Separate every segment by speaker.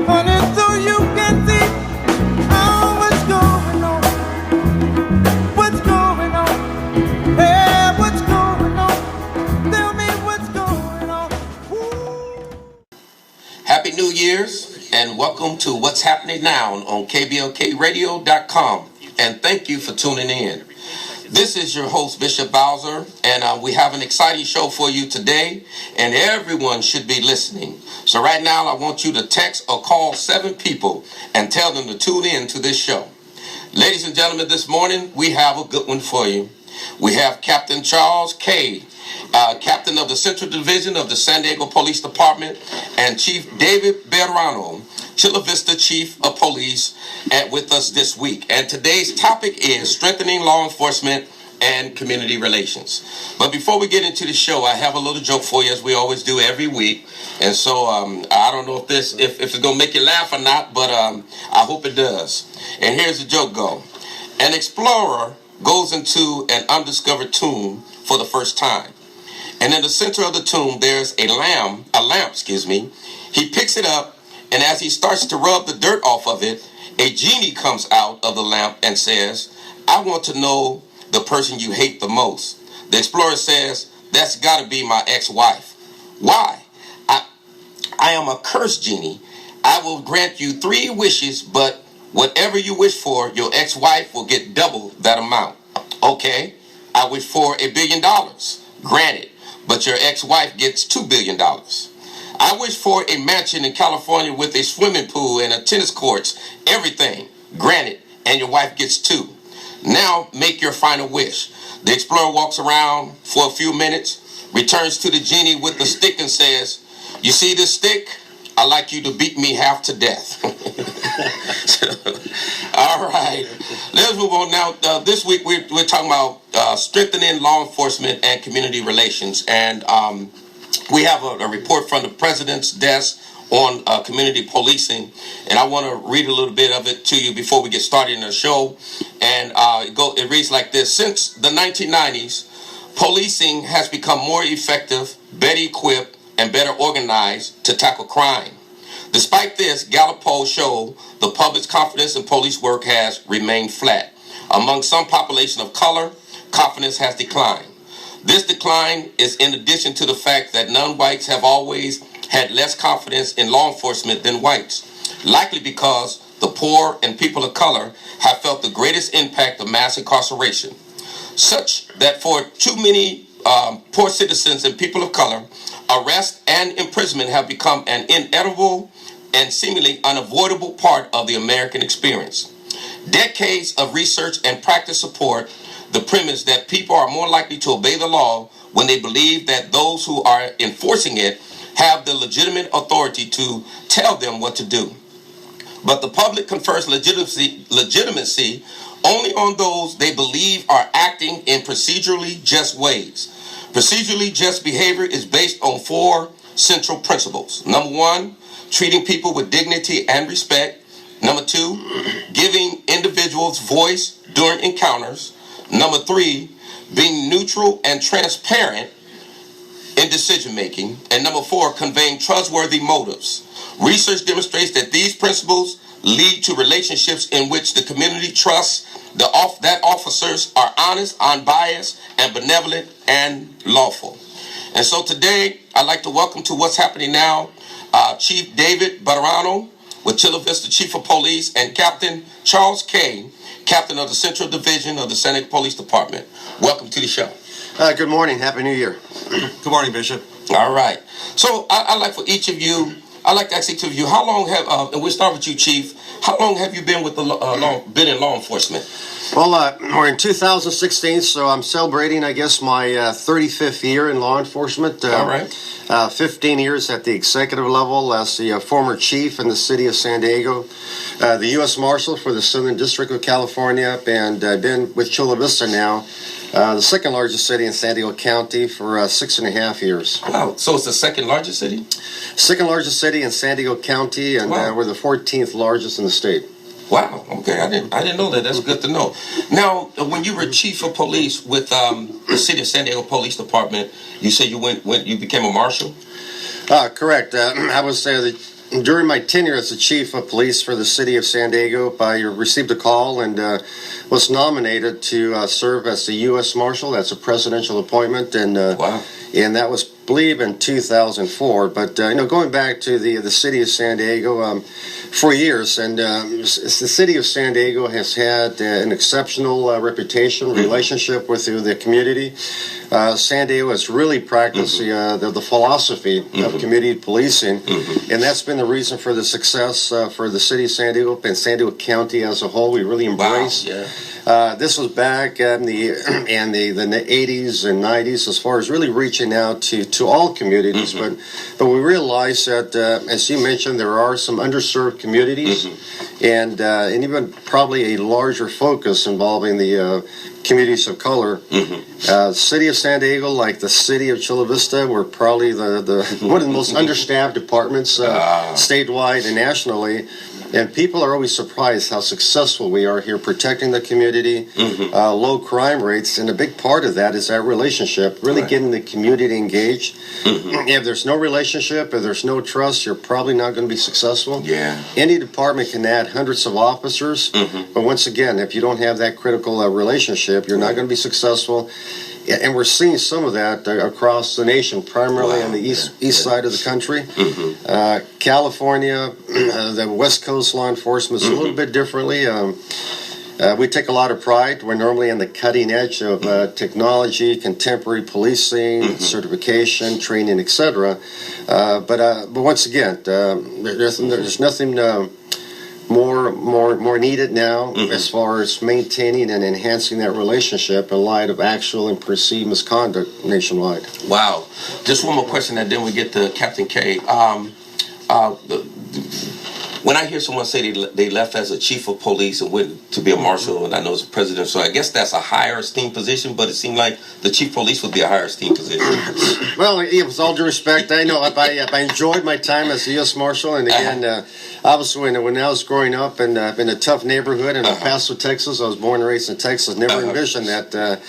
Speaker 1: honey, so you can see what's going on. What's going on? Hey, what's going on? Tell me what's going on. Ooh.
Speaker 2: Happy New Year's and welcome to What's Happening Now on KBLKradio.com. And thank you for tuning in. This is your host, Bishop Bowser, and we have an exciting show for you today, and everyone should be listening. So right now, I want you to text or call 7 people and tell them to tune in to this show. Ladies and gentlemen, this morning, we have a good one for you. We have Captain Charles Kaye, Captain of the Central Division of the San Diego Police Department, and Chief David Bejarano, Chula Vista Chief of Police, with us this week. And today's topic is strengthening law enforcement and community relations. But before we get into the show, I have a little joke for you, as we always do every week. And so I don't know if it's going to make you laugh or not, but I hope it does. And here's the joke go. An explorer goes into an undiscovered tomb for the first time. And in the center of the tomb, there's a lamp. He picks it up, and as he starts to rub the dirt off of it, a genie comes out of the lamp and says, "I want to know the person you hate the most." The explorer says, "That's got to be my ex-wife." "Why?" I am a cursed genie. I will grant you 3 wishes, but whatever you wish for, your ex-wife will get double that amount." "Okay, I wish for $1 billion. Granted, but your ex-wife gets $2 billion. "I wish for a mansion in California with a swimming pool and a tennis courts, everything. Granted, and your wife gets 2. Now make your final wish." The explorer walks around for a few minutes, returns to the genie with the stick and says, "You see this stick? I'd like you to beat me half to death." All right, let's move on now. This week we're talking about strengthening law enforcement and community relations, and we have a report from the President's desk on community policing, and I want to read a little bit of it to you before we get started in the show. And it reads like this: Since the 1990s, policing has become more effective, better equipped, and better organized to tackle crime. Despite this, Gallup polls show the public's confidence in police work has remained flat. Among some population of color, confidence has declined. This decline is in addition to the fact that non-whites have always had less confidence in law enforcement than whites, likely because the poor and people of color have felt the greatest impact of mass incarceration, such that for too many poor citizens and people of color, arrest and imprisonment have become an inevitable and seemingly unavoidable part of the American experience. Decades of research and practice support the premise that people are more likely to obey the law when they believe that those who are enforcing it have the legitimate authority to tell them what to do. But the public confers legitimacy only on those they believe are acting in procedurally just ways. Procedurally just behavior is based on 4 central principles. Number 1, treating people with dignity and respect. Number 2, giving individuals voice during encounters. Number 3, being neutral and transparent in decision making. And number 4, conveying trustworthy motives. Research demonstrates that these principles lead to relationships in which the community trusts that officers are honest, unbiased, and benevolent and lawful. And so today, I'd like to welcome to What's Happening Now, Chief David Bejarano with Chula Vista Chief of Police, and Captain Charles Kaye, Captain of the Central Division of the San Diego Police Department. Welcome to the show.
Speaker 3: Good morning. Happy New Year.
Speaker 4: Good morning, Bishop.
Speaker 2: All right. So I'd like for each of you, I'd like to ask each of you, how long have, and we'll start with you, Chief, how long have you been with been in law enforcement?
Speaker 3: Well, we're in 2016, so I'm celebrating, I guess, my 35th year in law enforcement.
Speaker 2: All right.
Speaker 3: 15 years at the executive level as the former chief in the city of San Diego, the U.S. Marshal for the Southern District of California, and I've been with Chula Vista now, the second largest city in San Diego County, for 6.5 years.
Speaker 2: Wow. So it's the second largest city?
Speaker 3: Second largest city in San Diego County, and
Speaker 2: Wow.
Speaker 3: we're the 14th largest in the state.
Speaker 2: Wow. Okay, I didn't know that. That's good to know. Now, when you were chief of police with the city of San Diego Police Department, you said you became a marshal.
Speaker 3: Correct. I was the During my tenure as the chief of police for the city of San Diego, I received a call and was nominated to serve as the U.S. Marshal. That's a presidential appointment, and
Speaker 2: Wow.
Speaker 3: and that was, I believe, in 2004. But going back to the city of San Diego, for years, and the city of San Diego has had an exceptional reputation, relationship with the community. San Diego has really practiced the philosophy of community policing, and that's been the reason for the success for the city of San Diego and San Diego County as a whole. We really embrace.
Speaker 2: Wow. Yeah.
Speaker 3: This was back in the 80s and 90s, as far as really reaching out to all communities. But we realized that, as you mentioned, there are some underserved communities, and even probably a larger focus involving the communities of color. City of San Diego, like the city of Chula Vista, were probably the one of the most understaffed departments statewide and nationally. And people are always surprised how successful we are here protecting the community, low crime rates, and a big part of that is that relationship, really getting the community engaged. If there's no relationship, if there's no trust, you're probably not going to be successful.
Speaker 2: Yeah.
Speaker 3: Any department can add hundreds of officers, but once again, if you don't have that critical relationship, you're not going to be successful. And we're seeing some of that across the nation, primarily on the east side of the country. California, the West Coast law enforcement is a little bit differently. We take a lot of pride. We're normally on the cutting edge of technology, contemporary policing, certification, training, etc. But once again, there's nothing more needed now as far as maintaining and enhancing that relationship in light of actual and perceived misconduct nationwide.
Speaker 2: Wow. Just one more question, and then we get to Captain Kaye. When I hear someone say they left as a chief of police and went to be a marshal, and I know it's a president, so I guess that's a higher esteemed position, but it seemed like the chief of police would be a higher esteemed position.
Speaker 3: Well, with all due respect, I know if I enjoyed my time as the U.S. Marshal, and again, obviously when I was growing up in a tough neighborhood in El Paso, Texas, I was born and raised in Texas, never envisioned that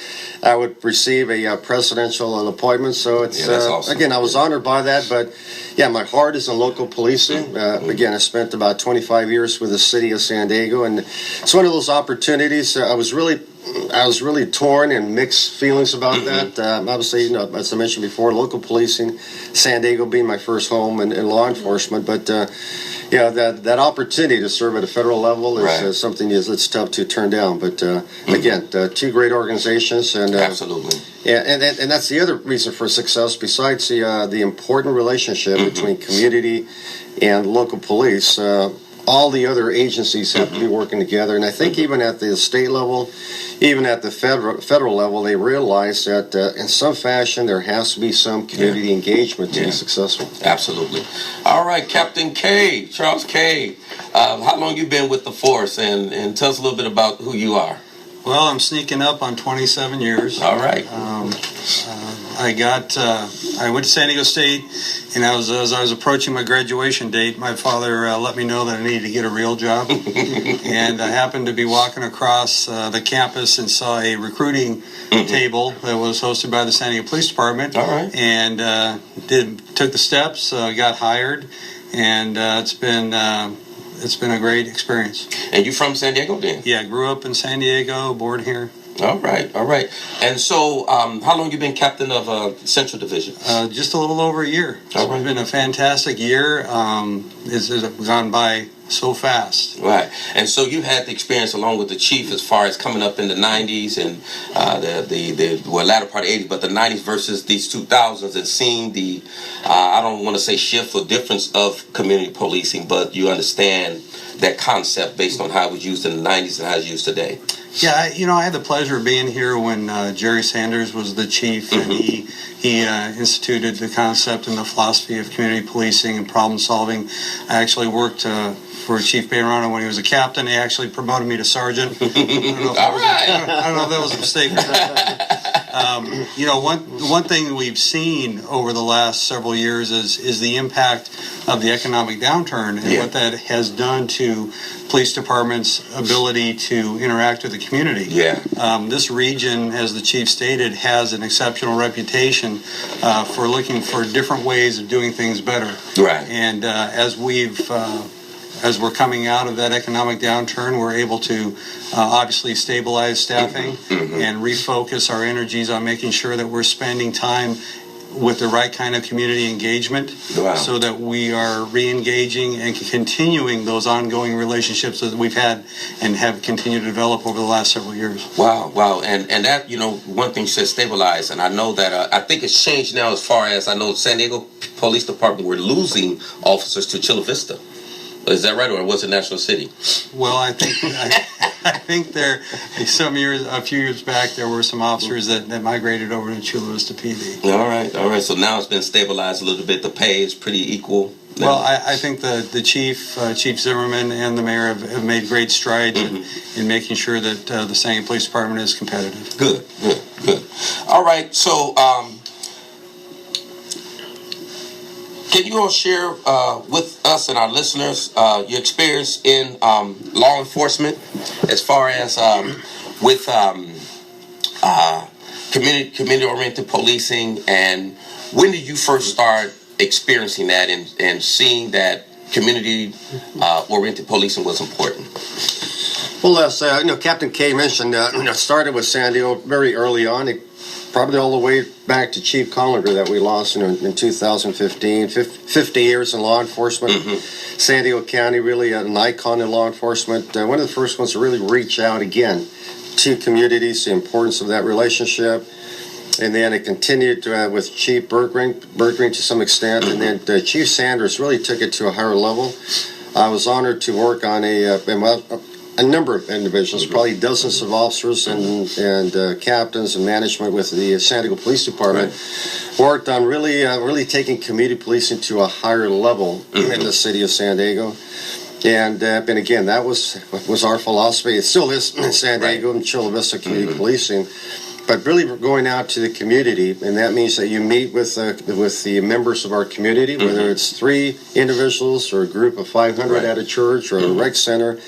Speaker 3: I would receive a presidential appointment, so it's,
Speaker 2: that's awesome.
Speaker 3: Again, I was honored by that, but yeah, my heart is in local policing. Again, I spent about 25 years with the city of San Diego, and it's one of those opportunities. I was really torn and mixed feelings about that. Obviously, as I mentioned before, local policing, San Diego being my first home in law enforcement, but that opportunity to serve at a federal level is something that's tough to turn down. But again, two great organizations, and
Speaker 2: absolutely.
Speaker 3: Yeah, and that's the other reason for success, besides the important relationship between community and local police. All the other agencies have to be working together, and I think even at the state level, even at the federal level, they realize that in some fashion there has to be some community engagement to be successful.
Speaker 2: Absolutely. All right, Captain Kaye, Charles Kaye, how long you been with the force, and tell us a little bit about who you are.
Speaker 4: Well, I'm sneaking up on 27 years.
Speaker 2: All right.
Speaker 4: I went to San Diego State, and as I was approaching my graduation date, my father let me know that I needed to get a real job. And I happened to be walking across the campus and saw a recruiting table that was hosted by the San Diego Police Department.
Speaker 2: All right.
Speaker 4: And took the steps, got hired, and it's been a great experience.
Speaker 2: And you from San Diego then?
Speaker 4: Yeah, grew up in San Diego, born here.
Speaker 2: All right. And so, how long you been captain of Central Division?
Speaker 4: Just a little over a year. It's been a fantastic year. It's gone by so fast.
Speaker 2: Right. And so you had the experience along with the chief as far as coming up in the 90s and the latter part of the 80s, but the 90s versus these 2000s, and seeing the, I don't want to say shift or difference of community policing, but you understand that concept based on how it was used in the 90s and how it's used today.
Speaker 4: Yeah, I had the pleasure of being here when Jerry Sanders was the chief, and he instituted the concept and the philosophy of community policing and problem solving. I actually worked for Chief Bejarano when he was a captain. He actually promoted me to sergeant. I don't know if that was a mistake or not. One thing we've seen over the last several years is the impact of the economic downturn and what that has done to police departments' ability to interact with the community.
Speaker 2: Yeah.
Speaker 4: This region, as the chief stated, has an exceptional reputation for looking for different ways of doing things better.
Speaker 2: Right.
Speaker 4: And as we're coming out of that economic downturn, we're able to obviously stabilize staffing and refocus our energies on making sure that we're spending time with the right kind of community engagement so that we are re-engaging and continuing those ongoing relationships that we've had and have continued to develop over the last several years.
Speaker 2: Wow. And that, one thing you said stabilize, and I know that I think it's changed now as far as I know San Diego Police Department, we're losing officers to Chula Vista. Is that right, or was it National City?
Speaker 4: Well, I think a few years back, there were some officers that migrated over to Chula Vista PD.
Speaker 2: All right. So now it's been stabilized a little bit. The pay is pretty equal.
Speaker 4: Well, I think the chief Zimmerman, and the mayor have made great strides in making sure that the San Diego Police Department is competitive.
Speaker 2: Good. All right. So, can you all share with us and our listeners your experience in law enforcement as far as with community-oriented policing, and when did you first start experiencing that and seeing that community-oriented policing was important?
Speaker 3: Well, as Captain Kaye mentioned, started with San Diego very early on. Probably all the way back to Chief Collender that we lost in 2015. 50 years in law enforcement. San Diego County, really an icon in law enforcement. One of the first ones to really reach out again to communities, the importance of that relationship. And then it continued with Chief Bergring to some extent. And then Chief Sanders really took it to a higher level. I was honored to work on a number of individuals, probably dozens of officers and captains and management with the San Diego Police Department, worked on really taking community policing to a higher level in the city of San Diego. And again, that was our philosophy. It still is in San Diego and Chula Vista community policing. But really going out to the community, and that means that you meet with the members of our community, whether it's 3 individuals or a group of 500 at a church or a rec center,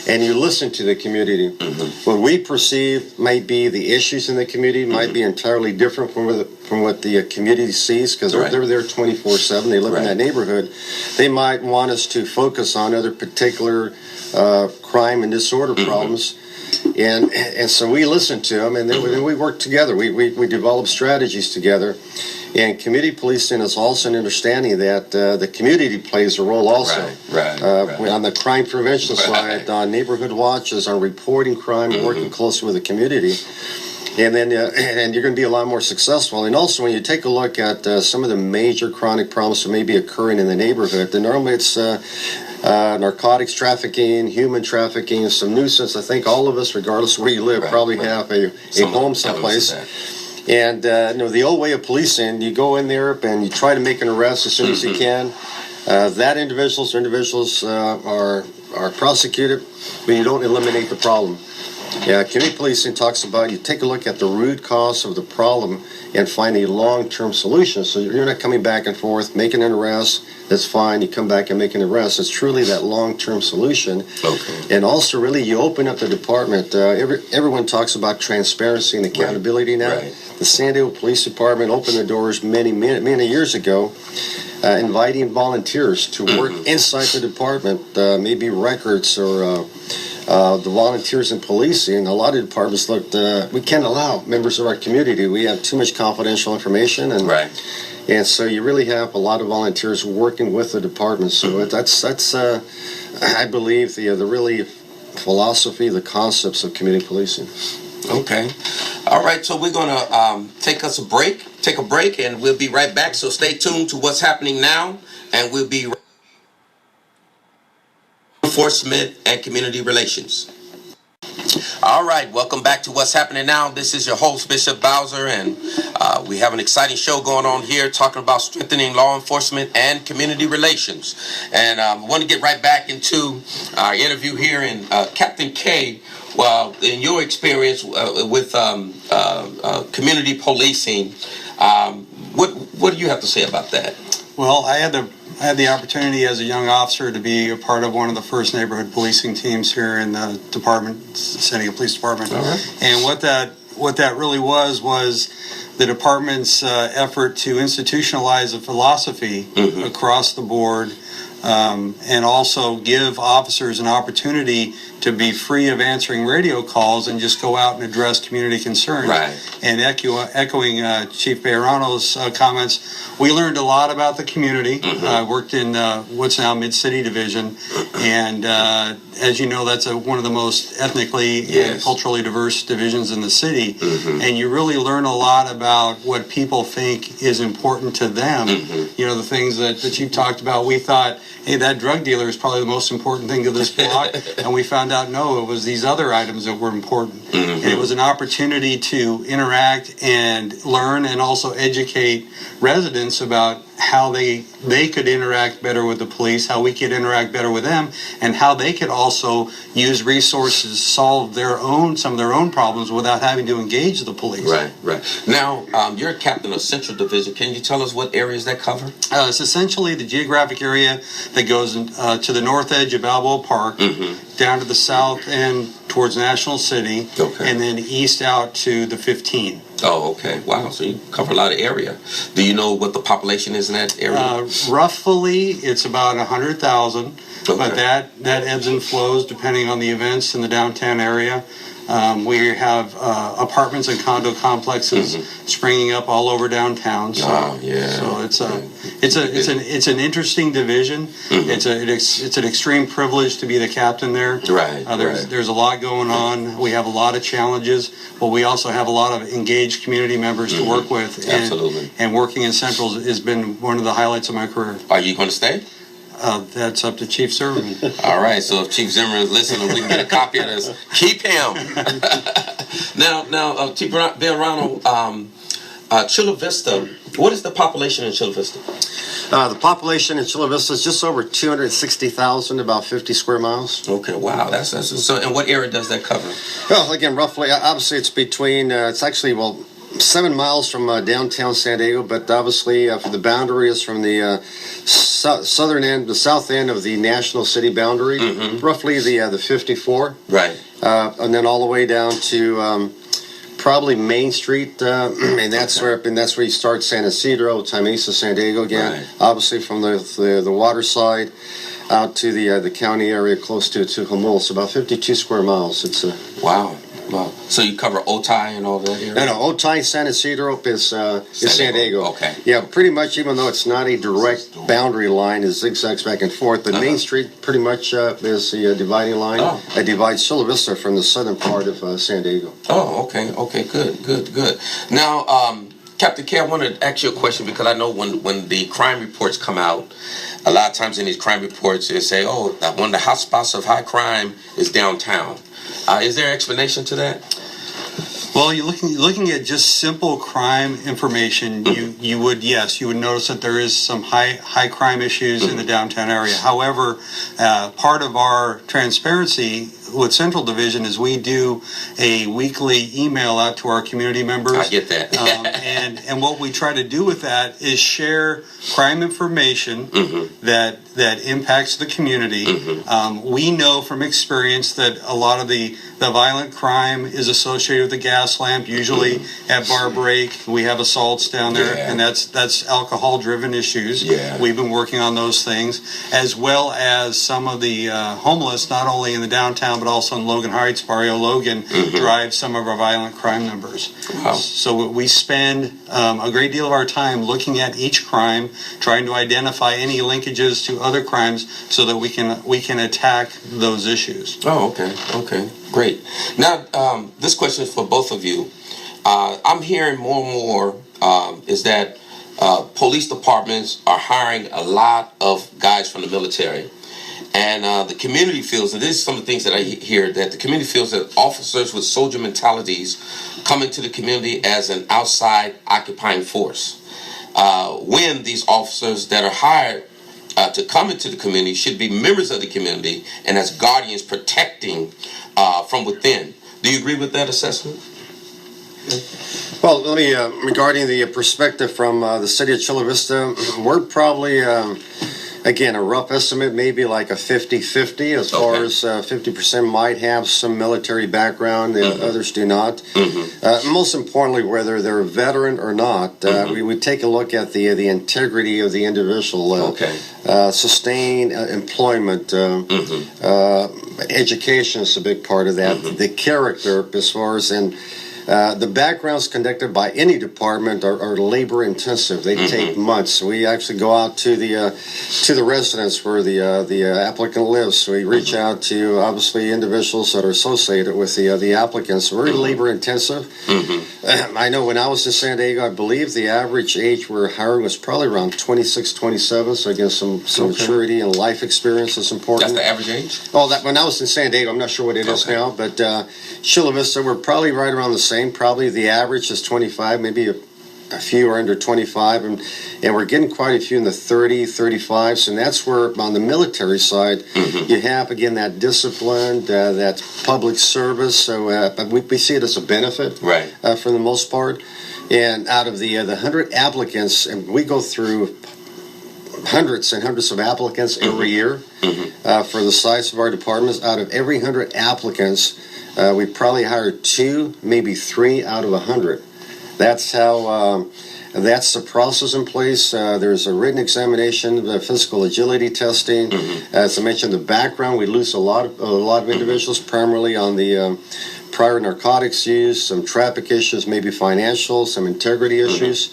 Speaker 3: and you listen to the community. What we perceive might be the issues in the community might be entirely different from what the community sees, because they're there 24/7. They live in that neighborhood. They might want us to focus on other particular crime and disorder problems. And so we listen to them, and then we work together. We develop strategies together. And community policing is also an understanding that the community plays a role also. On the crime prevention side, on neighborhood watches, on reporting crime, working closely with the community. And then and you're going to be a lot more successful. And also when you take a look at some of the major chronic problems that may be occurring in the neighborhood, then normally it's narcotics trafficking, human trafficking, some nuisance. I think all of us, regardless of where you live, probably have a home someplace. And the old way of policing, you go in there and you try to make an arrest as soon as you can. That individuals are prosecuted, but you don't eliminate the problem. Community policing talks about you take a look at the root cause of the problem and find a long-term solution. So you're not coming back and forth, making an arrest. That's fine. You come back and make an arrest. It's truly that long-term solution. And also, really, you open up the department. Everyone talks about transparency and accountability now. The San Diego Police Department opened the doors many years ago, inviting volunteers to work inside the department, maybe records or the volunteers in policing. A lot of departments looked, we can't allow members of our community. We have too much confidential information. And so you really have a lot of volunteers working with the department. So that's I believe, the really philosophy, the concepts of community policing.
Speaker 2: Okay. All right, so we're going to take a break, and we'll be right back. So stay tuned to what's happening now, and we'll be enforcement and community relations. All right, welcome back to What's Happening Now. This is your host, Bishop Bowser, and we have an exciting show going on here talking about strengthening law enforcement and community relations. And I want to get right back into our interview here. And Captain Kaye, well, in your experience with community policing, what do you have to say about that?
Speaker 4: Well, I had the opportunity as a young officer to be a part of one of the first neighborhood policing teams here in the department, San Diego Police Department.
Speaker 2: All right.
Speaker 4: And what that really was the department's effort to institutionalize a philosophy across the board, and also give officers an opportunity to be free of answering radio calls and just go out and address community concerns.
Speaker 2: Right.
Speaker 4: And echoing Chief Bejarano's comments, we learned a lot about the community. I worked in what's now Mid-City Division, and as you know, that's one of the most ethnically and culturally diverse divisions in the city. And you really learn a lot about what people think is important to them. You know, the things that you talked about. We thought, hey, that drug dealer is probably the most important thing to this block, and we found out, no, it was these other items that were important. And it was an opportunity to interact and learn and also educate residents about how they could interact better with the police, how we could interact better with them, and how they could also use resources to solve some of their own problems without having to engage the police.
Speaker 2: Right. Now, you're a captain of Central Division. Can you tell us what areas that cover?
Speaker 4: It's essentially the geographic area that goes to the north edge of Balboa Park, down to the south end towards National City, and then east out to the 15.
Speaker 2: Oh, okay. Wow. So you cover a lot of area. Do you know what the population is in that area?
Speaker 4: Roughly, it's about 100,000,
Speaker 2: Okay.
Speaker 4: but that ebbs and flows depending on the events in the downtown area. We have apartments and condo complexes springing up all over downtown. So, so it's an interesting division. It's an extreme privilege to be the captain there.
Speaker 2: Right.
Speaker 4: There's a lot going on. We have a lot of challenges, but we also have a lot of engaged community members to work with. And,
Speaker 2: Absolutely.
Speaker 4: And working in Central has been one of the highlights of my career.
Speaker 2: Are you going to stay?
Speaker 4: That's up to Chief Zimmerman.
Speaker 2: All right, so if Chief Zimmerman is listening, we can get a copy of this. Keep him. Now, Chief Bejarano, Chula Vista, what is the population in Chula Vista?
Speaker 3: The population in Chula Vista is just over 260,000, about 50 square miles.
Speaker 2: Okay, wow. That's so. And what area does that cover?
Speaker 3: Well, again, roughly, obviously it's between, it's actually, 7 miles from downtown San Diego, but obviously for the boundary is from the southern end, the south end of the National City boundary, roughly the 54.
Speaker 2: Right.
Speaker 3: And then all the way down to probably Main Street, and that's where you start San Isidro, Timesa, San Diego again.
Speaker 2: Right.
Speaker 3: Obviously from the water side out to the county area close to Jamul. It's about 52 square miles. It's
Speaker 2: Wow. So you cover Otay and all that area?
Speaker 3: No, Otay, San Isidro is San Diego.
Speaker 2: Okay.
Speaker 3: Yeah, pretty much, even though it's not a direct boundary line, it zigzags back and forth, but Main Street pretty much is the dividing line. It divides Chula Vista from the southern part of San Diego.
Speaker 2: Oh, okay, good. Now, Captain Kaye, I want to ask you a question because I know when the crime reports come out, a lot of times in these crime reports they say, one of the hotspots of high crime is downtown. Is there an explanation to that?
Speaker 4: Well, you're looking at just simple crime information. You would notice that there is some high crime issues in the downtown area. However, part of our transparency with Central Division is we do a weekly email out to our community members.
Speaker 2: I get that.
Speaker 4: and what we try to do with that is share crime information that impacts the community. We know from experience that a lot of the violent crime is associated with the gas lamp, usually at Bar Break. We have assaults down there, and that's alcohol-driven issues.
Speaker 2: Yeah.
Speaker 4: We've been working on those things, as well as some of the homeless, not only in the downtown, but also in Logan Heights. Barrio Logan drives some of our violent crime numbers.
Speaker 2: Wow.
Speaker 4: So we spend a great deal of our time looking at each crime, trying to identify any linkages to other crimes so that we can attack those issues.
Speaker 2: Oh, okay, great. Now, this question is for both of you. I'm hearing more and more is that police departments are hiring a lot of guys from the military. And the community feels, and this is some of the things that I hear, that the community feels that officers with soldier mentalities come into the community as an outside occupying force. When these officers that are hired to come into the community should be members of the community and as guardians protecting from within. Do you agree with that assessment?
Speaker 3: Well, let me, regarding the perspective from the city of Chula Vista, we're probably, again, a rough estimate, maybe like a 50-50, as far as 50% might have some military background, the others do not. Most importantly, whether they're a veteran or not, we take a look at the integrity of the individual, sustained employment, education is a big part of that, the character as far as in. The backgrounds conducted by any department are labor intensive. They take months. We actually go out to the residence where the applicant lives. So we reach out to obviously individuals that are associated with the applicants. Very labor intensive. I know when I was in San Diego, I believe the average age we're hiring was probably around 26, 27. So again, some maturity and life experience is important.
Speaker 2: That's the average age?
Speaker 3: Oh, that when I was in San Diego, I'm not sure what it is now, but Chula Vista, we're probably right around the same. Probably the average is 25, maybe a few are under 25, and we're getting quite a few in the 30, 35s, and that's where on the military side you have, again, that discipline, that public service, so we see it as a benefit for the most part. And out of the 100 applicants, and we go through hundreds and hundreds of applicants every year for the size of our departments. Out of every 100 applicants, we probably hired 2, maybe 3 out of 100. That's how. That's the process in place. There's a written examination, the physical agility testing. As I mentioned, the background, we lose a lot of individuals, primarily on the prior narcotics use, some traffic issues, maybe financial, some integrity issues,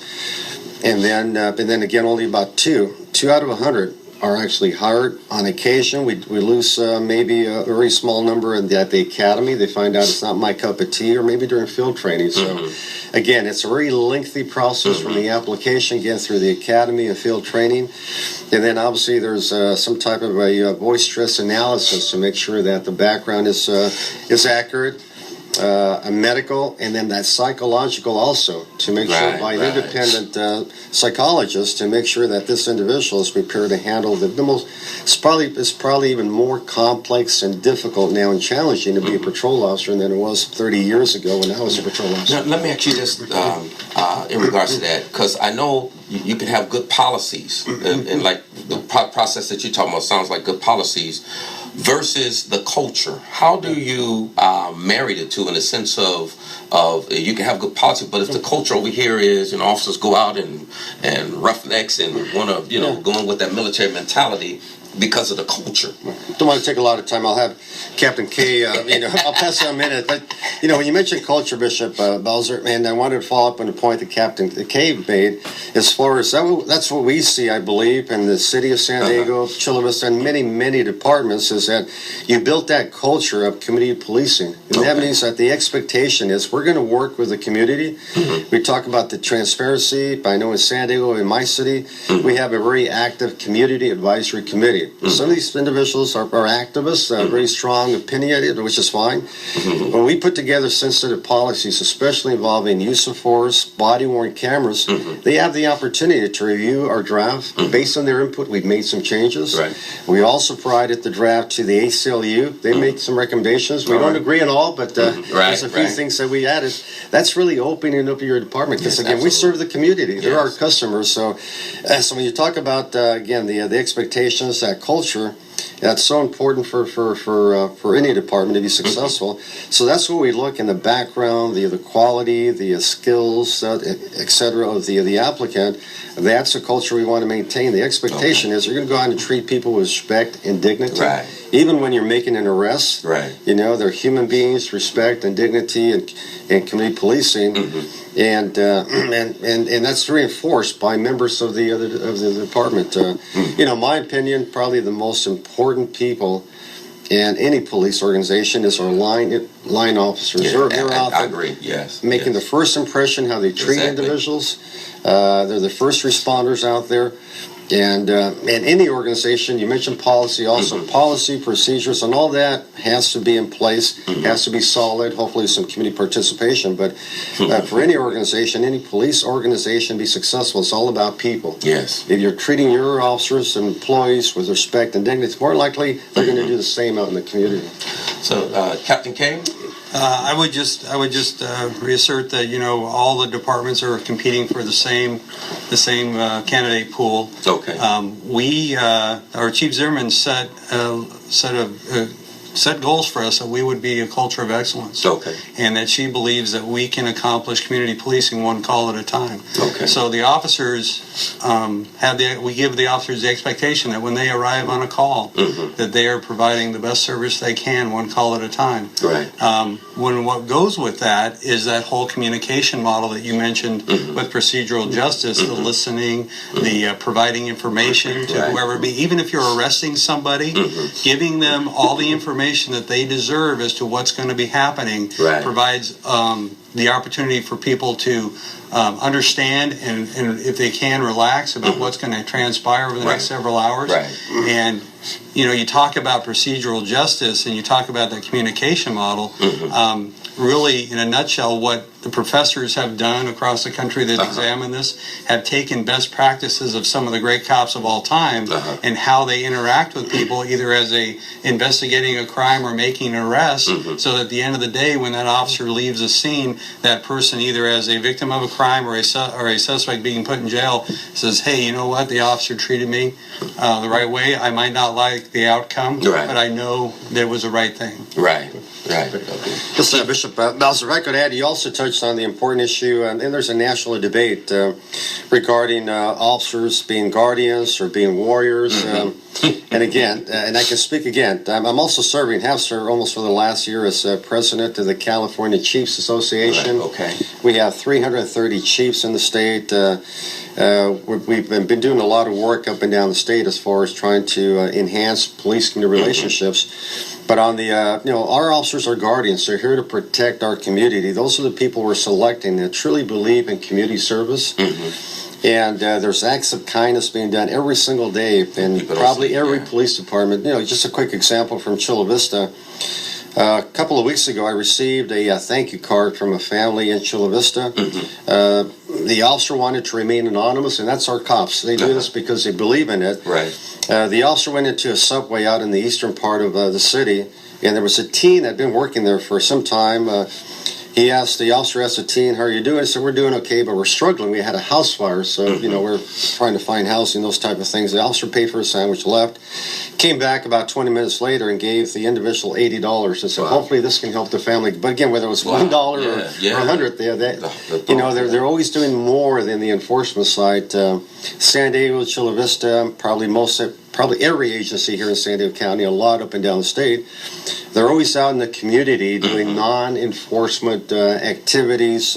Speaker 3: and then again, only about 2 out of 100 are actually hired. On occasion, we lose maybe a very small number at the academy. They find out it's not my cup of tea, or maybe during field training. So, again, it's a very lengthy process from the application, again, through the academy and field training. And then, obviously, there's some type of a voice stress analysis to make sure that the background is accurate. A medical, and then that psychological also, to make sure by an independent psychologist, to make sure that this individual is prepared to handle the most. It's probably even more complex and difficult now and challenging to be a patrol officer than it was 30 years ago when I was a patrol officer.
Speaker 2: Now, let me ask you this in regards to that, because I know you can have good policies, and like the process that you're talking about sounds like good policies, versus the culture. How do you marry the two in the sense of you can have good policy, but if the culture over here is, officers go out and roughnecks and want to, go in with that military mentality because of the culture.
Speaker 3: Don't want to take a lot of time. I'll have Captain Kaye, I'll pass it a minute. But, when you mentioned culture, Bishop Bowser, and I wanted to follow up on the point that Captain Kaye made, as far as that's what we see, I believe, in the city of San Diego, Chula Vista, and many, many departments, is that you built that culture of community policing. And that means that the expectation is we're going to work with the community. We talk about the transparency. I know in San Diego, in my city, we have a very active community advisory committee. Some of these individuals are activists, very strong opinionated, which is fine. When we put together sensitive policies, especially involving use of force, body-worn cameras, they have the opportunity to review our draft. Based on their input, we've made some changes. We also provided the draft to the ACLU. They made some recommendations. We don't agree on all, but there's a few things that we added. That's really opening up your department, because, again, we serve the community. They're our customers. So when you talk about, again, the expectations, that culture, that's so important for any department to be successful. So that's where we look in the background, the quality, the skills, etc. of the applicant. That's a culture we want to maintain. The expectation is you're going to go out and treat people with respect and dignity. Even when you're making an arrest, they're human beings, respect and dignity, and community policing, and that's reinforced by members of the department. My opinion, probably the most important people in any police organization is our line officers. They're out there making the first impression, how they treat individuals. They're the first responders out there. And in any organization, you mentioned policy also. Policy, procedures, and all that has to be in place, has to be solid, hopefully some community participation. But for any organization, any police organization to be successful, it's all about people.
Speaker 2: Yes.
Speaker 3: If you're treating your officers and employees with respect and dignity, it's more likely they're going to do the same out in the community.
Speaker 2: So, Captain Kaye?
Speaker 4: I would just reassert that all the departments are competing for the same candidate pool.
Speaker 2: Okay.
Speaker 4: Our Chief Zimmerman set goals for us that we would be a culture of excellence.
Speaker 2: Okay.
Speaker 4: And that she believes that we can accomplish community policing one call at a time.
Speaker 2: Okay.
Speaker 4: So the officers we give the officers the expectation that when they arrive on a call, that they are providing the best service they can one call at a time.
Speaker 2: Right.
Speaker 4: What goes with that is that whole communication model that you mentioned with procedural justice, the listening, the providing information to whoever be, even if you're arresting somebody, giving them all the information that they deserve as to what's going to be happening provides the opportunity for people to understand and if they can relax about what's going to transpire over the next several hours. And you talk about procedural justice and you talk about that communication model. Really, in a nutshell, what the professors have done across the country that examine this have taken best practices of some of the great cops of all time and how they interact with people, either as investigating a crime or making an arrest, so that at the end of the day, when that officer leaves a scene, that person, either as a victim of a crime or a suspect being put in jail, says, "Hey, you know what? The officer treated me the right way. I might not like the outcome, but I know that it was the right thing."
Speaker 2: Right.
Speaker 3: Yes, Bishop Bowser, if I could add, you also touched on the important issue, and there's a national debate regarding officers being guardians or being warriors. And again, and I can speak again, I'm also have served almost for the last year as president of the California Chiefs Association. We have 330 chiefs in the state. We've been doing a lot of work up and down the state as far as trying to enhance police-community relationships. But on the, our officers are guardians. They're here to protect our community. Those are the people we're selecting that truly believe in community service. And there's acts of kindness being done every single day in probably every police department. Just a quick example from Chula Vista. A couple of weeks ago, I received a thank you card from a family in Chula Vista. The officer wanted to remain anonymous, and that's our cops. They do this because they believe in it. The officer went into a subway out in the eastern part of the city, and there was a teen that had been working there for some time. The officer asked the teen, "How are you doing?" He said, "We're doing okay, but we're struggling. We had a house fire, so, we're trying to find housing, those type of things." The officer paid for a sandwich, left, came back about 20 minutes later and gave the individual $80 and said, "Hopefully this can help the family." But again, whether it was $1 or $100, they're always doing more than the enforcement side. San Diego, Chula Vista, probably every agency here in San Diego County, a lot up and down the state, they're always out in the community doing non-enforcement activities,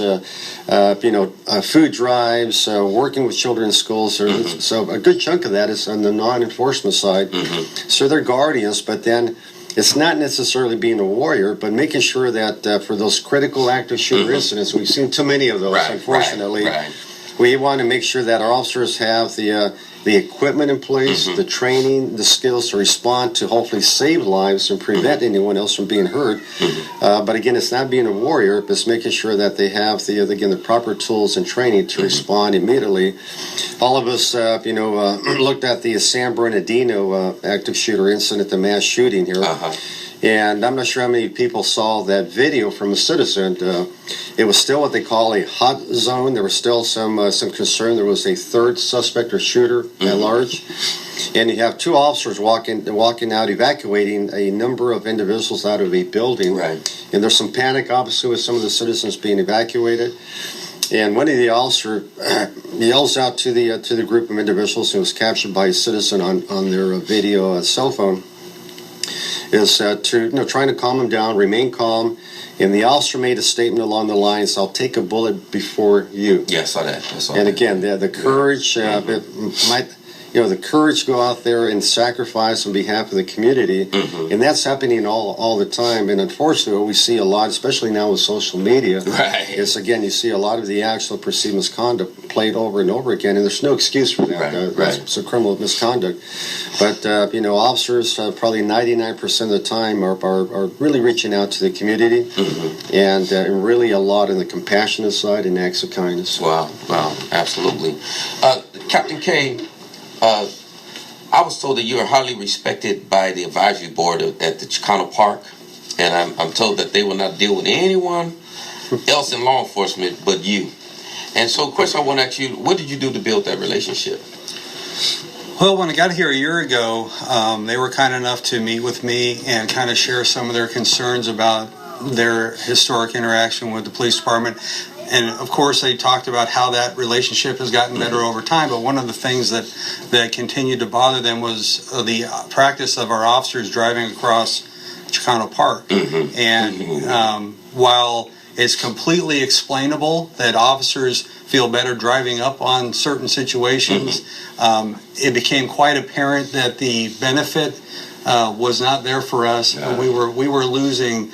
Speaker 3: food drives, working with children in schools. So a good chunk of that is on the non-enforcement side. So they're guardians, but then it's not necessarily being a warrior, but making sure that for those critical active shooter incidents, we've seen too many of those, unfortunately. We want to make sure that our officers have the equipment in place, the training, the skills to respond to hopefully save lives and prevent anyone else from being hurt. But again, it's not being a warrior, but it's making sure that they have the proper tools and training to respond immediately. All of us, looked at the San Bernardino active shooter incident, the mass shooting here. And I'm not sure how many people saw that video from a citizen. It was still what they call a hot zone. There was still some concern. There was a third suspect or shooter at large. And you have two officers walking out, evacuating a number of individuals out of a building. And there's some panic, obviously, with some of the citizens being evacuated. And one of the officers yells out to the group of individuals, who was captured by a citizen on their video cell phone, is trying to calm them down, remain calm. And the officer made a statement along the lines, "I'll take a bullet before you."
Speaker 2: Yeah, I saw that.
Speaker 3: And again, the courage, the courage to go out there and sacrifice on behalf of the community, and that's happening all the time. And unfortunately, what we see a lot, especially now with social media, is again, you see a lot of the actual perceived misconduct played over and over again, and there's no excuse for that. It's a criminal misconduct. But officers probably 99% of the time are really reaching out to the community, and really a lot on the compassionate side and acts of kindness.
Speaker 2: Wow, absolutely. Captain Kaye, I was told that you are highly respected by the advisory board at the Chicano Park, and I'm told that they will not deal with anyone else in law enforcement but you. And so the question I want to ask you, what did you do to build that relationship?
Speaker 4: Well, when I got here a year ago, they were kind enough to meet with me and kind of share some of their concerns about their historic interaction with the police department. And of course, they talked about how that relationship has gotten better over time. But one of the things that continued to bother them was the practice of our officers driving across Chicano Park. And while it's completely explainable that officers feel better driving up on certain situations, it became quite apparent that the benefit was not there for us. We were losing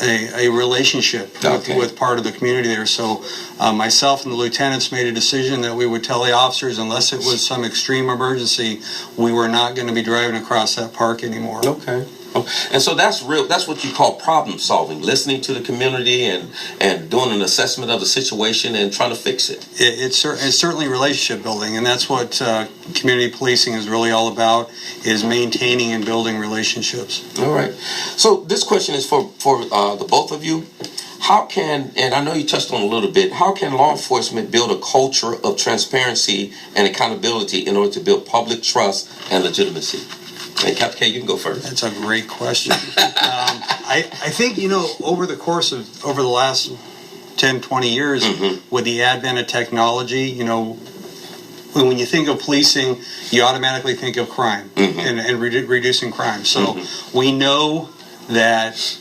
Speaker 4: a relationship with part of the community there. So myself and the lieutenants made a decision that we would tell the officers, unless it was some extreme emergency, we were not going to be driving across that park anymore.
Speaker 2: Okay. And so that's what you call problem solving, listening to the community and doing an assessment of the situation and trying to fix it.
Speaker 4: It's certainly relationship building, and that's what community policing is really all about, is maintaining and building relationships.
Speaker 2: All right. So this question is for the both of you. How can, and I know you touched on it a little bit, how can law enforcement build a culture of transparency and accountability in order to build public trust and legitimacy? And Captain Kaye, you can go first.
Speaker 4: That's a great question. I think, over the last 10, 20 years, with the advent of technology, when you think of policing, you automatically think of crime and reducing crime. So we know that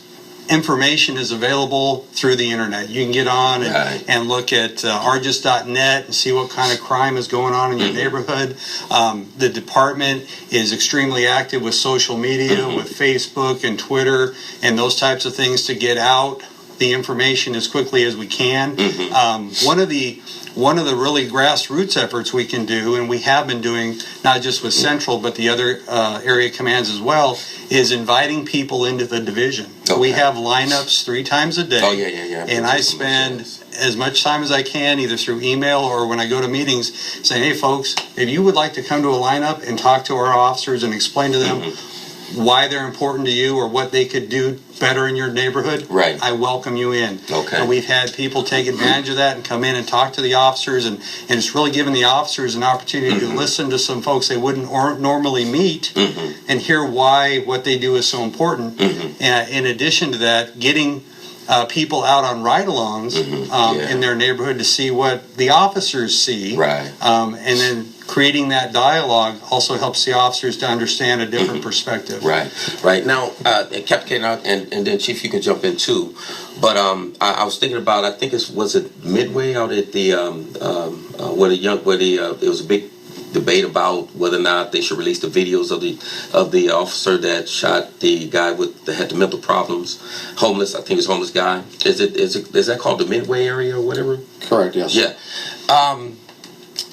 Speaker 4: information is available through the internet. You can get on and look at argus.net and see what kind of crime is going on in your neighborhood. The department is extremely active with social media, with Facebook and Twitter and those types of things to get out the information as quickly as we can. One of the really grassroots efforts we can do, and we have been doing, not just with Central, but the other area commands as well, is inviting people into the division. Okay. We have lineups 3 times a day.
Speaker 2: Oh, yeah.
Speaker 4: And I spend as much time as I can, either through email or when I go to meetings, saying, hey, folks, if you would like to come to a lineup and talk to our officers and explain to them why they're important to you or what they could do better in your neighborhood, I welcome you in.
Speaker 2: Okay.
Speaker 4: And we've had people take advantage of that and come in and talk to the officers, and it's really given the officers an opportunity to listen to some folks they wouldn't normally meet and hear why what they do is so important. And in addition to that, getting people out on ride-alongs in their neighborhood to see what the officers see, and then creating that dialogue also helps the officers to understand a different perspective.
Speaker 2: Right. Now, Captain Kaye, and then Chief, you can jump in too. But I was thinking about, I think was it Midway out at the it was a big debate about whether or not they should release the videos of the officer that shot the guy that had the mental problems, homeless. I think it's homeless guy. Is that called the Midway area or whatever?
Speaker 3: Correct. Yes.
Speaker 2: Yeah.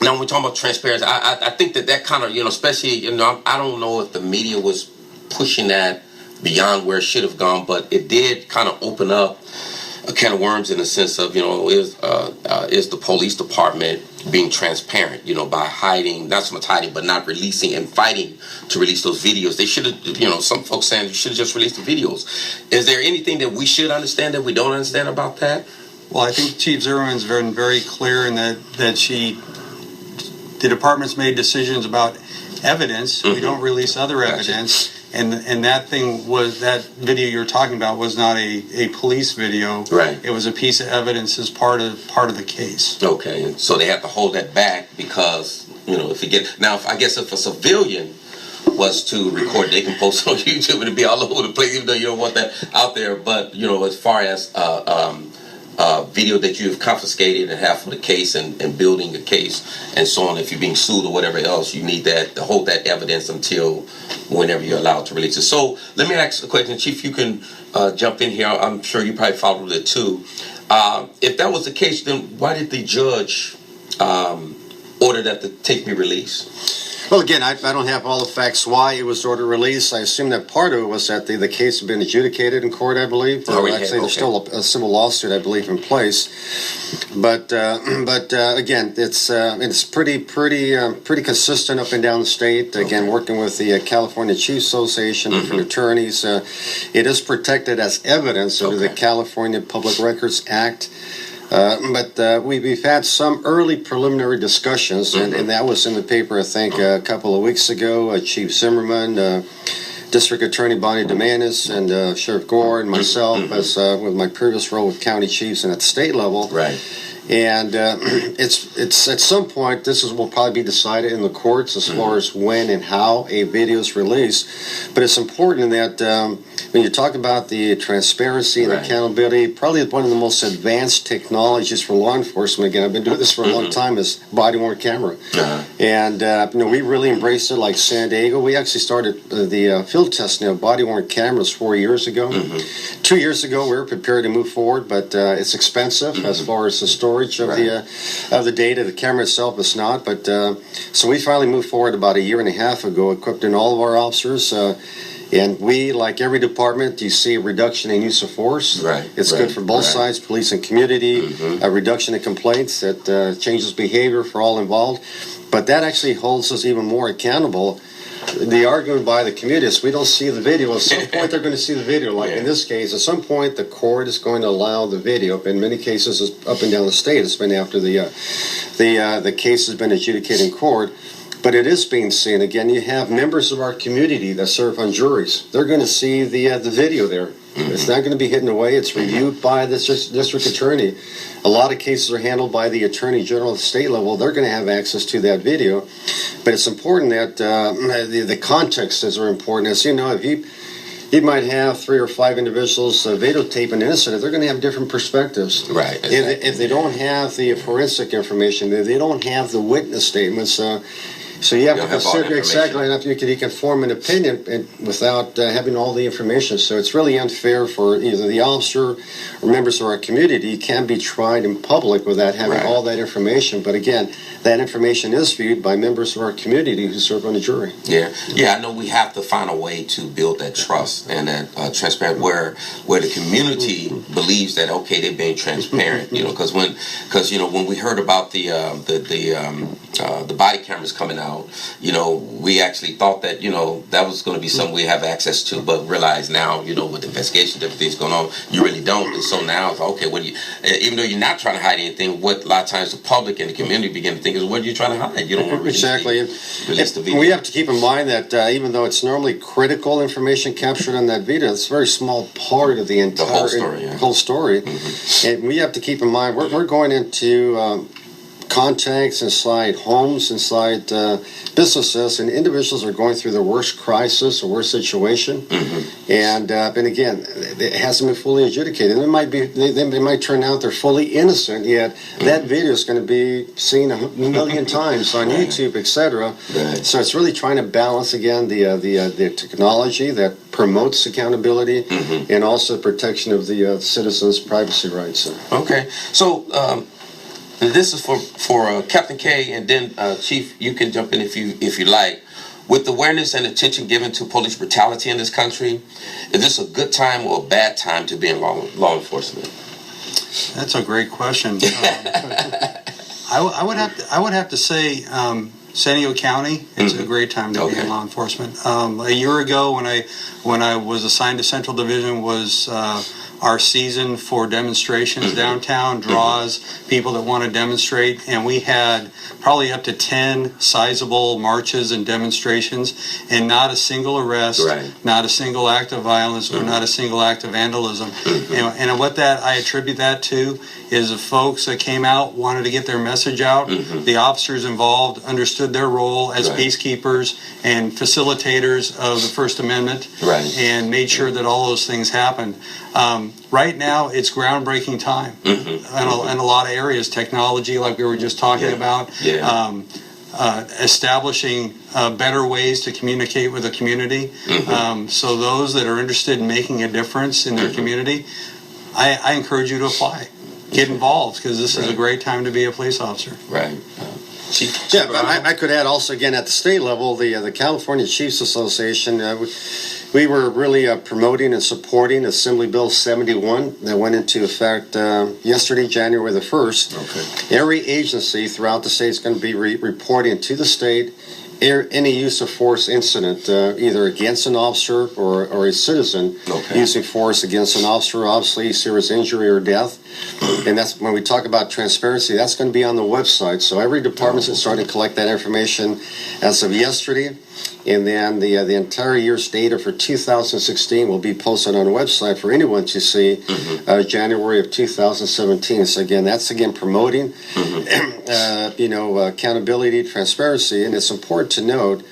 Speaker 2: Now, when we're talking about transparency, I think that kind of, especially, I don't know if the media was pushing that beyond where it should have gone, but it did kind of open up a can of worms in the sense of, is the police department being transparent, by hiding, not so much hiding, but not releasing and fighting to release those videos. They should have, some folks saying you should have just released the videos. Is there anything that we should understand that we don't understand about that?
Speaker 4: Well, I think Chief Zimmerman's been very clear in that the department's made decisions about evidence. We don't release other evidence. And that video you're talking about was not a police video. It was a piece of evidence as part of the case.
Speaker 2: Okay, and so they have to hold that back because, if a civilian was to record, they can post on YouTube and it'd be all over the place, even though you don't want that out there. But, as far as video that you've confiscated and have for the case and building a case and so on. If you're being sued or whatever else, you need that to hold that evidence until whenever you're allowed to release it. So let me ask a question, Chief. You can jump in here. I'm sure you probably followed it too. If that was the case, then why did the judge order that the tape be released?
Speaker 3: Well, again, I don't have all the facts why it was ordered released. I assume that part of it was that the case had been adjudicated in court, I believe. Actually, there's still a civil lawsuit, I believe, in place. But again, it's pretty consistent up and down the state. Again, working with the California Chiefs Association, different attorneys, it is protected as evidence under the California Public Records Act. But we've had some early preliminary discussions, and that was in the paper, I think, a couple of weeks ago. Chief Zimmerman, District Attorney Bonnie DeManis, and Sheriff Gore, and myself, as with my previous role with county chiefs and at the state level.
Speaker 2: Right.
Speaker 3: And it's at some point this will probably be decided in the courts as far as when and how a video is released. But it's important that when you talk about the transparency and accountability, probably one of the most advanced technologies for law enforcement. Again, I've been doing this for a long time. Is body-worn camera, and we really embraced it. Like San Diego, we actually started the field testing of body-worn cameras 4 years ago. 2 years ago, we were prepared to move forward, but it's expensive as far as the storage of the data. The camera itself is not, but so we finally moved forward about a year and a half ago, equipping all of our officers. And we, like every department, you see a reduction in use of force. It's good for both sides, police and community. A reduction in complaints that changes behavior for all involved. But that actually holds us even more accountable. The argument by the community is we don't see the video. At some point, they're going to see the video. Like in this case, at some point, the court is going to allow the video. In many cases, it's up and down the state. It's been after the case has been adjudicated in court. But it is being seen. Again, you have members of our community that serve on juries. They're going to see the video there. It's not going to be hidden away. It's reviewed by the district attorney. A lot of cases are handled by the attorney general at the state level. They're going to have access to that video. But it's important that the contexts are important. As you know, if you might have 3 or 5 individuals videotape an incident, they're going to have different perspectives.
Speaker 2: Right. Exactly.
Speaker 3: If they don't have the forensic information, if they don't have the witness statements, so you have to consider exactly enough. You can form an opinion without having all the information. So it's really unfair for either the officer or members of our community. You can't be tried in public without having all that information. But again, that information is viewed by members of our community who serve on the jury.
Speaker 2: I know we have to find a way to build that trust and that transparent where the community believes that they're being transparent. Because when we heard about the body cameras coming out. We actually thought that, that was going to be something we have access to, but realize now, with the investigation, everything's going on, you really don't. And so now it's okay, even though you're not trying to hide anything, what a lot of times the public and the community begin to think is, what are you trying to hide? You don't want to release the video.
Speaker 3: We have to keep in mind that even though it's normally critical information captured on that video, it's a very small part of the entire whole story. And we have to keep in mind, we're going into contacts inside homes, inside businesses, and individuals are going through their worst crisis or worst situation. And again, it hasn't been fully adjudicated. They might turn out they're fully innocent, yet that video is going to be seen a million times on YouTube, etc. So it's really trying to balance again the technology that promotes accountability and also the protection of the citizens' privacy rights.
Speaker 2: Okay, so. This is for Captain Kaye, and then Chief, you can jump in if you like. With the awareness and attention given to police brutality in this country, is this a good time or a bad time to be in law enforcement?
Speaker 4: That's a great question. I would have to say San Diego County. It's a great time to be in law enforcement. A year ago, when I was assigned to Central Division, was our season for demonstrations downtown, draws people that want to demonstrate, and we had probably up to 10 sizable marches and demonstrations, and not a single arrest, not a single act of violence, or not a single act of vandalism. And what I attribute that to is the folks that came out wanted to get their message out. The officers involved understood their role as peacekeepers and facilitators of the First Amendment, and made sure that all those things happened. Right now, it's groundbreaking time in a lot of areas. Technology, like we were just talking about, establishing better ways to communicate with the community. So those that are interested in making a difference in their community, I encourage you to apply. Get involved, because this is a great time to be a police officer.
Speaker 2: Right.
Speaker 3: Yeah, but I could add also, again, at the state level, the California Chiefs Association, we were really promoting and supporting Assembly Bill 71 that went into effect yesterday, January the 1st. Okay. Every agency throughout the state is going to be reporting to the state any use of force incident, either against an officer or a citizen using force against an officer, obviously serious injury or death. And that's when we talk about transparency, that's going to be on the website. So every department's starting to collect that information as of yesterday. And then the entire year's data for 2016 will be posted on the website for anyone to see January of 2017. So again, that's promoting, accountability, transparency, and it's important to note.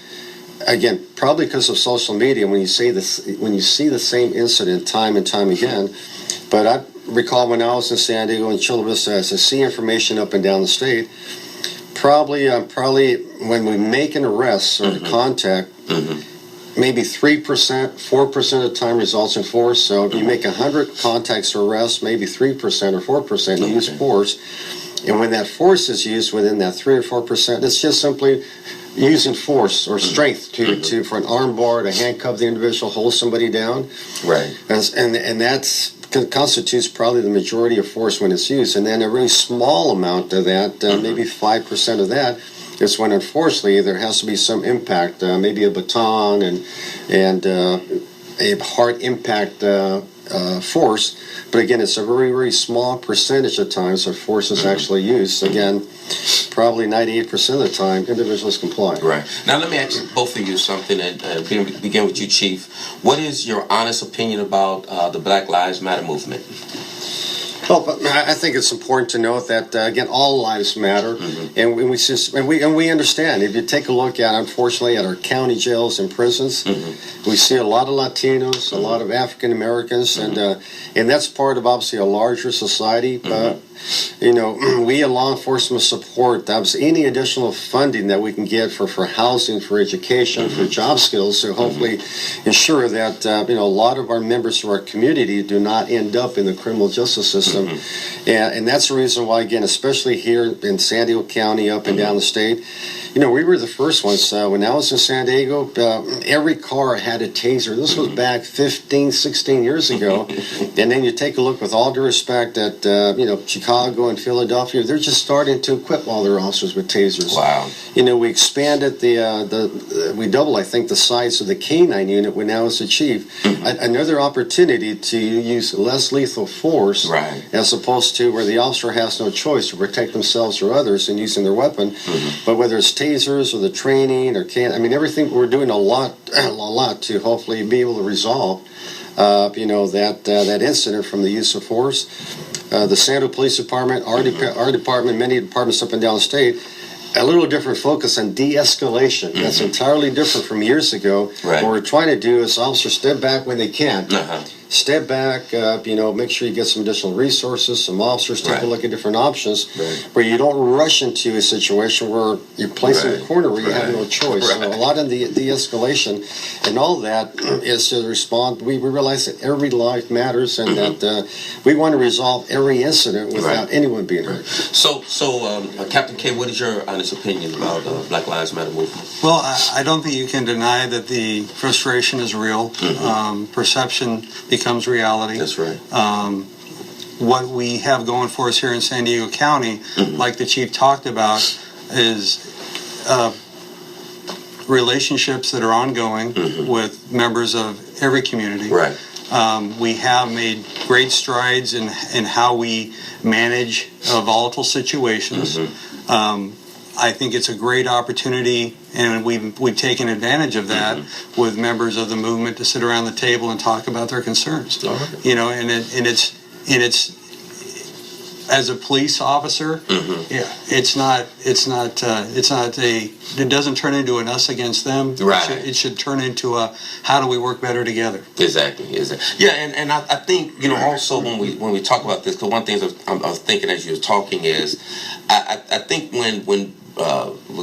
Speaker 3: Again, probably because of social media, when you see the same incident time and time again. But I recall when I was in San Diego and Chula Vista, as I see information up and down the state. Probably when we make an arrest or contact, maybe 3%, 4% of the time results in force. So if you make 100 contacts or arrests, maybe 3% or 4% use force. And when that force is used within that 3 or 4%, it's just simply using force or strength to for an arm bar to handcuff the individual, hold somebody down. Right. And that's constitutes probably the majority of force when it's used. And then a really small amount of that, maybe 5% of that, is when unfortunately there has to be some impact, maybe a baton and a hard impact force. But again, it's a very, very small percentage of times that force is actually used. Again, probably 98% of the time, individuals comply.
Speaker 2: Right. Now, let me ask both of you something, and begin with you, Chief. What is your honest opinion about the Black Lives Matter movement?
Speaker 3: Well, but I think it's important to note that again, all lives matter, and we understand. If you take a look at, unfortunately, at our county jails and prisons, we see a lot of Latinos, a lot of African Americans, and that's part of obviously a larger society. But we at law enforcement support any additional funding that we can get for housing, for education, for job skills, to hopefully ensure that a lot of our members of our community do not end up in the criminal justice system. And that's the reason why, again, especially here in San Diego County, up and down the state, we were the first ones. When I was in San Diego, every car had a taser. This was back 15, 16 years ago. And then you take a look, with all due respect, at Chicago and Philadelphia, they're just starting to equip all their officers with tasers. Wow. We expanded we doubled, I think, the size of the K9 unit when I was the chief. Another opportunity to use less lethal force, as opposed to where the officer has no choice to protect themselves or others in using their weapon. But whether it's tasers or the training or everything, we're doing a lot to hopefully be able to resolve that incident from the use of force. The San Diego Police Department, our department, many departments up and down the state, a little different focus on de-escalation. That's entirely different from years ago. What we're trying to do is officers step back when they can. Step back, make sure you get some additional resources, some officers, take a look at different options, where you don't rush into a situation where you're placed in a corner where you have no choice. So a lot of the de-escalation and all that is to respond. We realize that every life matters, and that we want to resolve every incident without anyone being hurt.
Speaker 2: So Captain Kaye, what is your honest opinion about Black Lives Matter movement?
Speaker 4: Well, I don't think you can deny that the frustration is real. Perception becomes reality.
Speaker 2: That's right.
Speaker 4: What we have going for us here in San Diego County, like the chief talked about, is relationships that are ongoing with members of every community. Right. We have made great strides in how we manage volatile situations. I think it's a great opportunity, and we've taken advantage of that with members of the movement to sit around the table and talk about their concerns. And it's as a police officer, yeah, it doesn't turn into an us against them.
Speaker 2: Right.
Speaker 4: It should turn into a how do we work better together.
Speaker 2: Exactly. Yeah, and I think, also when we talk about this, because one thing I was thinking as you were talking is, I think when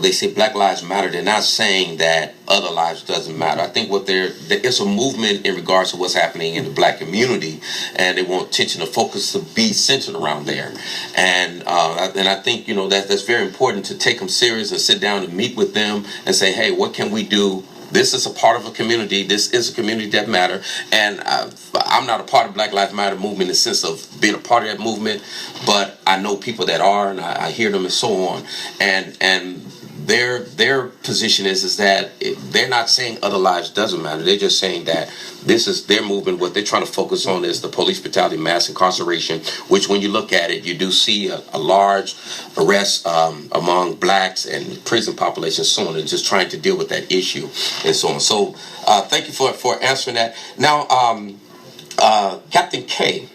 Speaker 2: they say Black Lives Matter, they're not saying that other lives doesn't matter. I think it's a movement in regards to what's happening in the Black community, and they want attention and focus to be centered around there. And I think that's very important to take them serious and sit down and meet with them and say, hey, what can we do? This is a part of a community. This is a community that matters. And I'm not a part of Black Lives Matter movement in the sense of being a part of that movement, but I know people that are, and I hear them and so on. And their position is that they're not saying other lives doesn't matter. They're just saying that this is their movement. What they're trying to focus on is the police brutality, mass incarceration, which when you look at it, you do see a large arrest among blacks and prison population, so on, and just trying to deal with that issue and so on. So thank you for answering that. Now, Captain Kaye,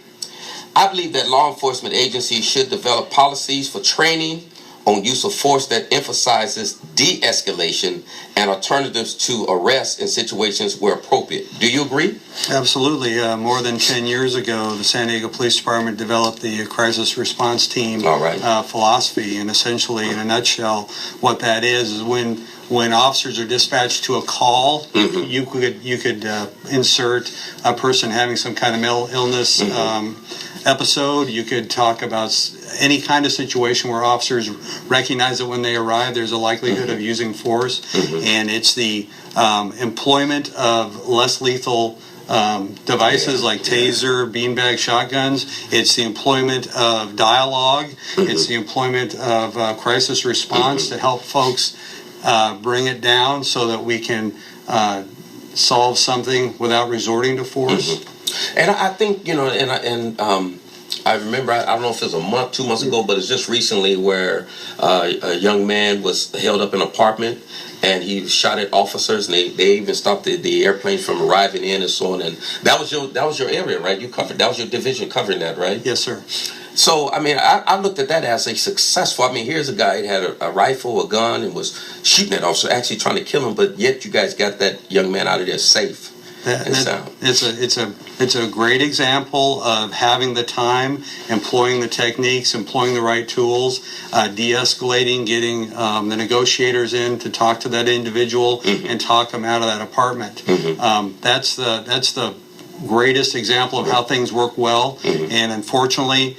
Speaker 2: I believe that law enforcement agencies should develop policies for training on use of force that emphasizes de-escalation and alternatives to arrest in situations where appropriate. Do you agree?
Speaker 4: Absolutely. More than 10 years ago, the San Diego Police Department developed the crisis response team philosophy, and essentially, in a nutshell, what that is when officers are dispatched to a call, you could insert a person having some kind of illness episode. You could talk about any kind of situation where officers recognize that when they arrive, there's a likelihood of using force, and it's the employment of less lethal devices like taser, beanbag, shotguns. It's the employment of dialogue. It's the employment of crisis response to help folks bring it down so that we can solve something without resorting to force.
Speaker 2: And I think, I remember, I don't know if it was a month, 2 months ago, but it's just recently where a young man was held up in an apartment and he shot at officers, and they even stopped the airplane from arriving in and so on. And that was your area, right? That was your division covering that, right?
Speaker 4: Yes, sir.
Speaker 2: So, I looked at that as a successful. Here's a guy who had a rifle, a gun, and was shooting at officers, actually trying to kill him, but yet you guys got that young man out of there safe.
Speaker 4: It's a great example of having the time, employing the techniques, employing the right tools, de-escalating, getting the negotiators in to talk to that individual and talk them out of that apartment. That's the greatest example of how things work well. And unfortunately,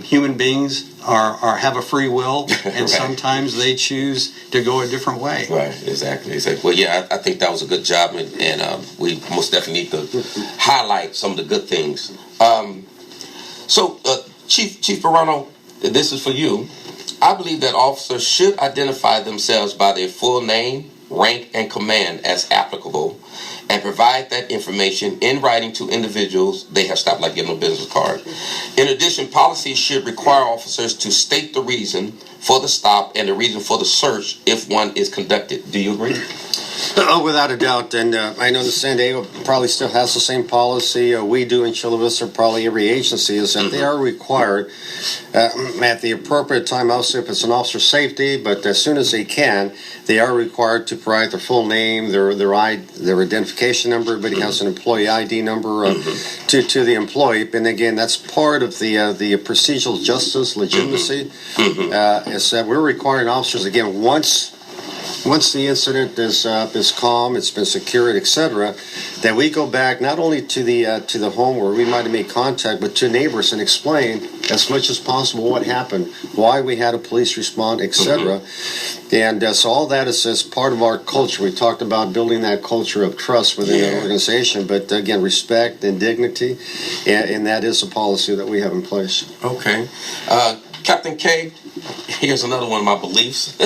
Speaker 4: human beings have a free will, and sometimes they choose to go a different way.
Speaker 2: Right, exactly. Well, yeah, I think that was a good job, and we most definitely need to highlight some of the good things. So, Chief Bejarano, this is for you. I believe that officers should identify themselves by their full name, rank, and command as applicable, and provide that information in writing to individuals they have stopped, like getting a business card. In addition, policies should require officers to state the reason for the stop and the reason for the search if one is conducted. Do you agree?
Speaker 3: Oh, without a doubt. And I know that San Diego probably still has the same policy we do in Chula Vista, probably every agency, is that they are required at the appropriate time, also if it's an officer's safety, but as soon as they can, they are required to provide their full name, their identification number. Everybody has an employee ID number to the employee. And again, that's part of the procedural justice legitimacy. Is that we're requiring officers, again, once the incident is calm, it's been secured, etc., that we go back not only to the home where we might have made contact, but to neighbors and explain as much as possible what happened, why we had a police respond, etc. And so all that is part of our culture. We talked about building that culture of trust within the organization, but again, respect and dignity, and that is a policy that we have in place.
Speaker 2: Okay. Captain Kaye, here's another one of my beliefs.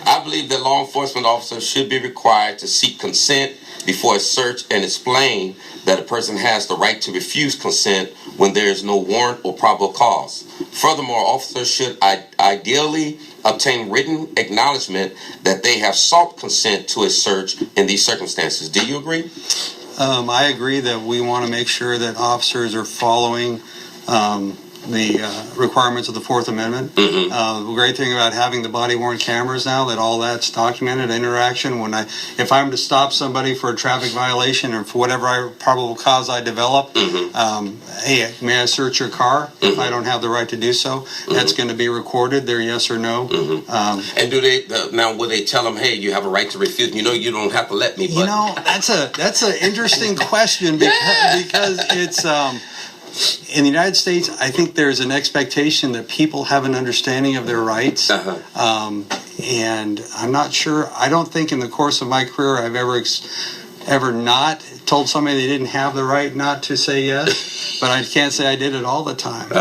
Speaker 2: I believe that law enforcement officers should be required to seek consent before a search and explain that a person has the right to refuse consent when there is no warrant or probable cause. Furthermore, officers should ideally obtain written acknowledgement that they have sought consent to a search in these circumstances. Do you agree?
Speaker 4: I agree that we want to make sure that officers are following requirements of the Fourth Amendment. The great thing about having the body-worn cameras now, that all that's documented interaction. If I'm to stop somebody for a traffic violation or for whatever probable cause I develop, hey, may I search your car? If I don't have the right to do so, that's going to be recorded. There, yes or no.
Speaker 2: And do they now? Will they tell them, hey, you have a right to refuse? You know, you don't have to let me. But...
Speaker 4: You know, that's an interesting question because it's. In the United States, I think there's an expectation that people have an understanding of their rights. And I'm not sure. I don't think in the course of my career I've ever not told somebody they didn't have the right not to say yes. But I can't say I did it all the time.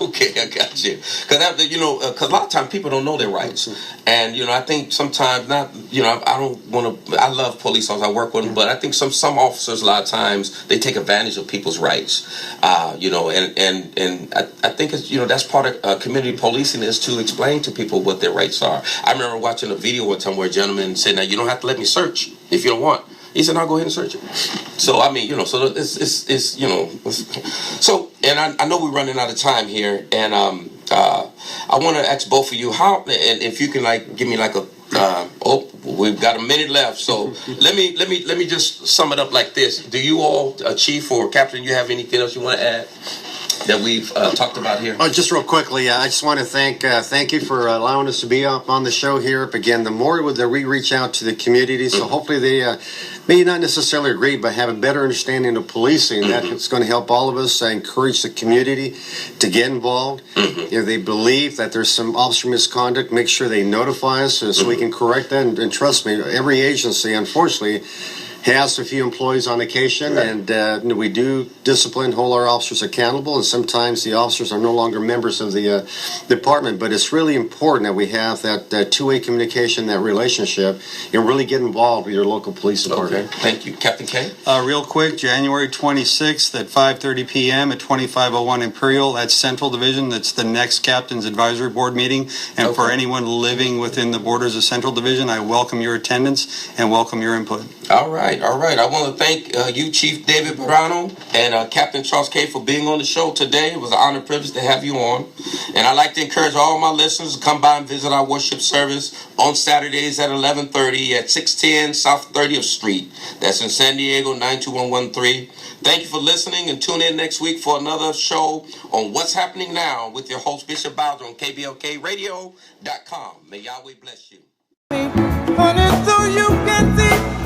Speaker 2: Okay, I got you. Because because a lot of times people don't know their rights, and I think sometimes not. I don't want to. I love police officers. I work with them, but I think some officers a lot of times they take advantage of people's rights. And I think it's that's part of community policing is to explain to people what their rights are. I remember watching a video one time where a gentleman said, "Now you don't have to let me search if you don't want." He said, "I'll go ahead and search it." So I mean, so it's so, and I know we're running out of time here, and I want to ask both of you how, and if you can give me we've got a minute left, so let me just sum it up like this. Do you all, Chief or Captain, you have anything else you want to add that we've talked about here?
Speaker 3: Just real quickly, I just want to thank you for allowing us to be up on the show here. Again, the more that we reach out to the community, so hopefully they may not necessarily agree, but have a better understanding of policing. That's going to help all of us encourage the community to get involved. If they believe that there's some officer misconduct, make sure they notify us so we can correct that. And trust me, every agency, unfortunately, has a few employees on occasion, and we do discipline, hold our officers accountable, and sometimes the officers are no longer members of the department, but it's really important that we have that two-way communication, that relationship, and really get involved with your local police department.
Speaker 2: Okay. Thank you. Captain Kaye?
Speaker 4: Real quick, January 26th at 5:30 p.m. at 2501 Imperial, that's Central Division. That's the next Captain's Advisory Board meeting, and for anyone living within the borders of Central Division, I welcome your attendance and welcome your input.
Speaker 2: All right. I want to thank you, Chief David Bejarano, and Captain Charles Kaye for being on the show today. It was an honor and privilege to have you on. And I'd like to encourage all my listeners to come by and visit our worship service on Saturdays at 11:30 at 610 South 30th Street. That's in San Diego, 92113. Thank you for listening, and tune in next week for another show on What's Happening Now with your host, Bishop Bowser, on KBLKradio.com. May Yahweh bless you.
Speaker 1: Honey, so you can see